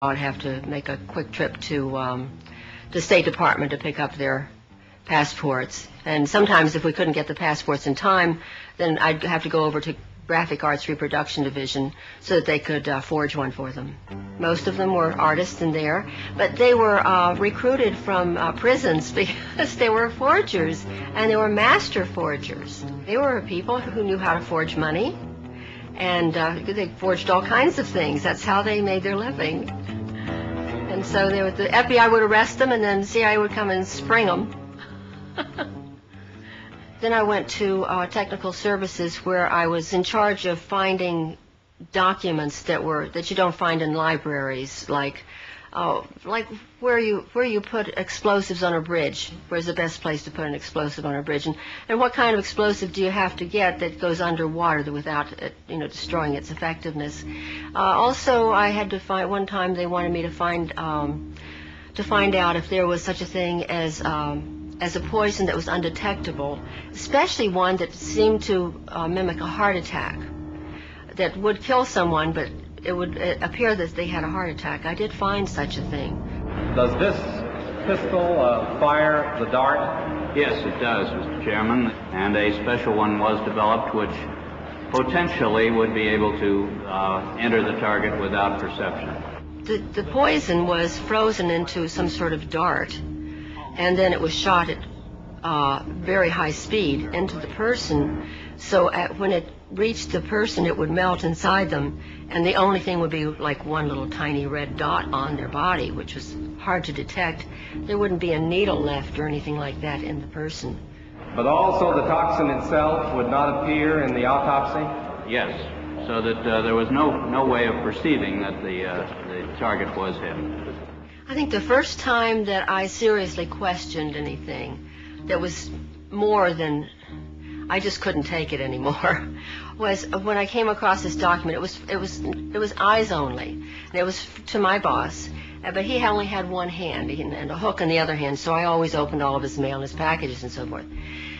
I'd have to make a quick trip to the State Department to pick up their passports. And sometimes if we couldn't get the passports in time, then I'd have to go over to Graphic Arts Reproduction Division so that they could forge one for them. Most of them were artists in there, but they were recruited from prisons because they were forgers, and they were master forgers. They were people who knew how to forge money, and they forged all kinds of things. That's how they made their living. And so the FBI would arrest them, and then the CIA would come and spring them. Then I went to Technical Services, where I was in charge of finding documents that you don't find in libraries, like where you put explosives on a bridge. Where's the best place to put an explosive on a bridge, and what kind of explosive do you have to get that goes underwater without it, destroying its effectiveness. Also, I had to find, one time they wanted me to find out if there was such a thing as a poison that was undetectable, especially one that seemed to mimic a heart attack, that would kill someone, but it would appear that they had a heart attack. I did find such a thing. Does this pistol fire the dart? Yes, it does, Mr. Chairman, and a special one was developed which potentially would be able to enter the target without perception. The poison was frozen into some sort of dart, and then it was shot at very high speed into the person, so when it reached the person, it would melt inside them, and the only thing would be like one little tiny red dot on their body, which was hard to detect. There wouldn't be a needle left or anything like that in the person. But also the toxin itself would not appear in the autopsy? Yes, so that there was no way of perceiving that the target was him. I think the first time that I seriously questioned anything that was more than I just couldn't take it anymore was when I came across this document. It was eyes only, and it was to my boss, but he only had one hand and a hook in the other hand, so I always opened all of his mail and his packages and so forth.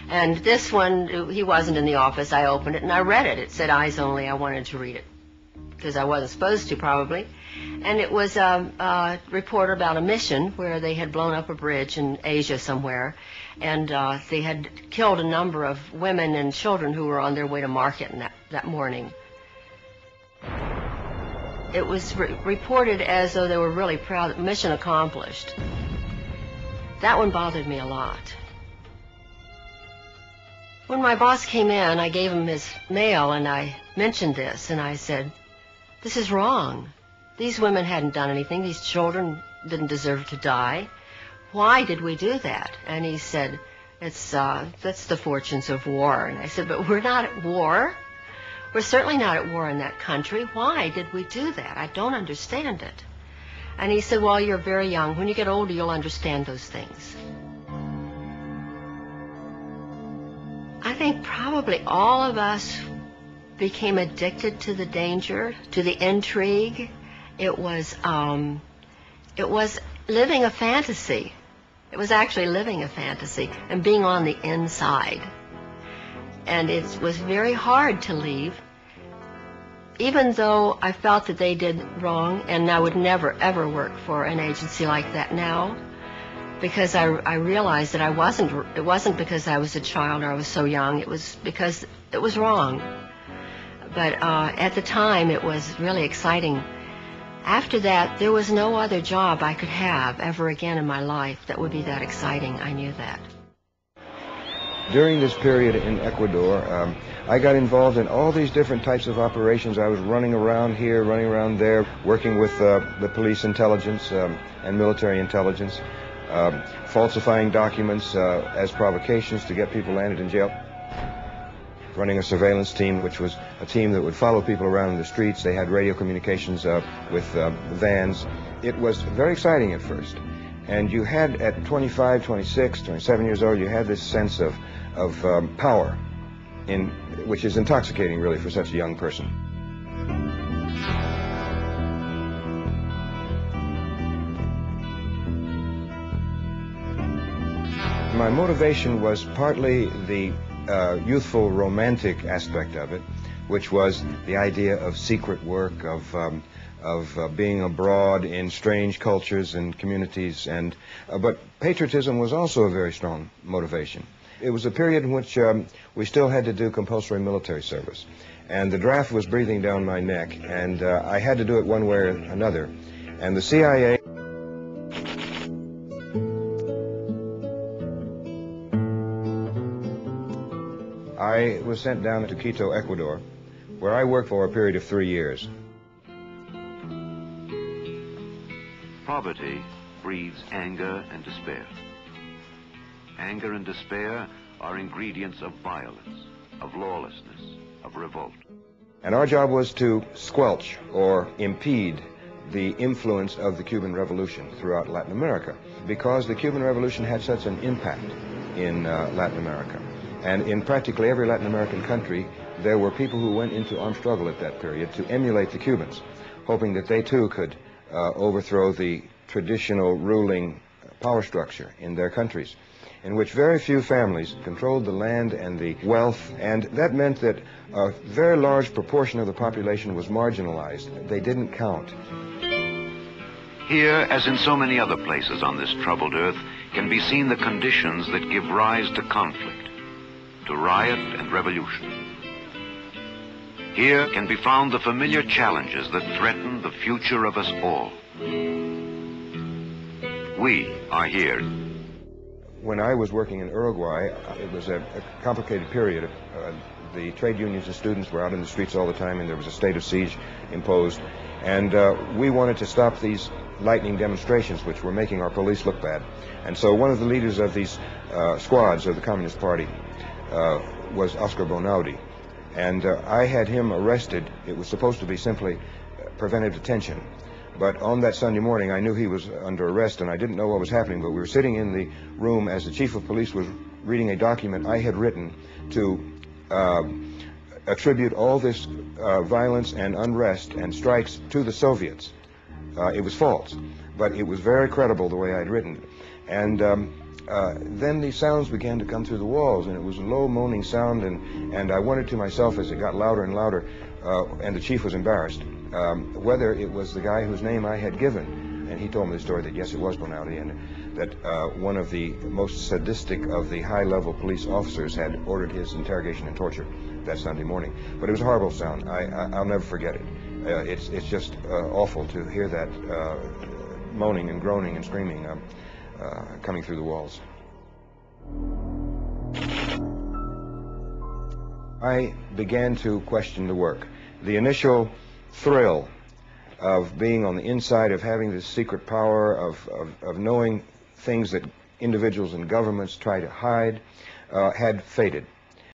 And this one, he wasn't in the office. I opened it and I read it. It said eyes only. I wanted to read it because I wasn't supposed to, probably. And it was a report about a mission where they had blown up a bridge in Asia somewhere, and they had killed a number of women and children who were on their way to market that morning. It was reported as though they were really proud, mission accomplished. That one bothered me a lot. When my boss came in, I gave him his mail, and I mentioned this, and I said, "This is wrong. These women hadn't done anything. These children didn't deserve to die. Why did we do that?" And he said, that's the fortunes of war. And I said, "But we're not at war. We're certainly not at war in that country. Why did we do that? I don't understand it." And he said, "Well, you're very young. When you get older, you'll understand those things." I think probably all of us became addicted to the danger, to the intrigue. It was living a fantasy. It was actually living a fantasy and being on the inside. And it was very hard to leave, even though I felt that they did wrong, and I would never, ever work for an agency like that now, because I realized that it wasn't because I was a child or I was so young. It was because it was wrong. But at the time, it was really exciting. After that, there was no other job I could have ever again in my life that would be that exciting. I knew that. During this period in Ecuador, I got involved in all these different types of operations. I was running around here, running around there, working with the police intelligence and military intelligence, falsifying documents as provocations to get people landed in jail. Running a surveillance team, which was a team that would follow people around in the streets. They had radio communications with vans. It was very exciting at first. And you had, at 25, 26, 27 years old, you had this sense of power, which is intoxicating, really, for such a young person. My motivation was partly the youthful romantic aspect of it, which was the idea of secret work, of being abroad in strange cultures and communities, but patriotism was also a very strong motivation. It was a period in which we still had to do compulsory military service, and the draft was breathing down my neck, and I had to do it one way or another. And the CIA... I was sent down to Quito, Ecuador, where I worked for a period of 3 years. Poverty breeds anger and despair. Anger and despair are ingredients of violence, of lawlessness, of revolt. And our job was to squelch or impede the influence of the Cuban Revolution throughout Latin America, because the Cuban Revolution had such an impact in Latin America. And in practically every Latin American country, there were people who went into armed struggle at that period to emulate the Cubans, hoping that they too could overthrow the traditional ruling power structure in their countries, in which very few families controlled the land and the wealth, and that meant that a very large proportion of the population was marginalized. They didn't count. Here, as in so many other places on this troubled earth, can be seen the conditions that give rise to conflict, to riot and revolution. Here can be found the familiar challenges that threaten the future of us all. We are here. When I was working in Uruguay, it was a complicated period. The trade unions and students were out in the streets all the time, and there was a state of siege imposed. And we wanted to stop these lightning demonstrations, which were making our police look bad. And so one of the leaders of these squads of the Communist Party was Oscar Bonaudi. And I had him arrested. It was supposed to be simply preventive detention. But on that Sunday morning, I knew he was under arrest, and I didn't know what was happening, but we were sitting in the room as the chief of police was reading a document I had written to attribute all this violence and unrest and strikes to the Soviets. It was false, but it was very credible the way I'd written it. And then these sounds began to come through the walls, and it was a low moaning sound, and I wondered to myself as it got louder and louder, and the chief was embarrassed, whether it was the guy whose name I had given. And he told me the story that yes, it was Bonaudi, and that one of the most sadistic of the high-level police officers had ordered his interrogation and torture that Sunday morning. But it was a horrible sound. I'll never forget it. It's just awful to hear that moaning and groaning and screaming coming through the walls. I began to question the work. The initial thrill of being on the inside, of having this secret power, of knowing things that individuals and governments try to hide, had faded.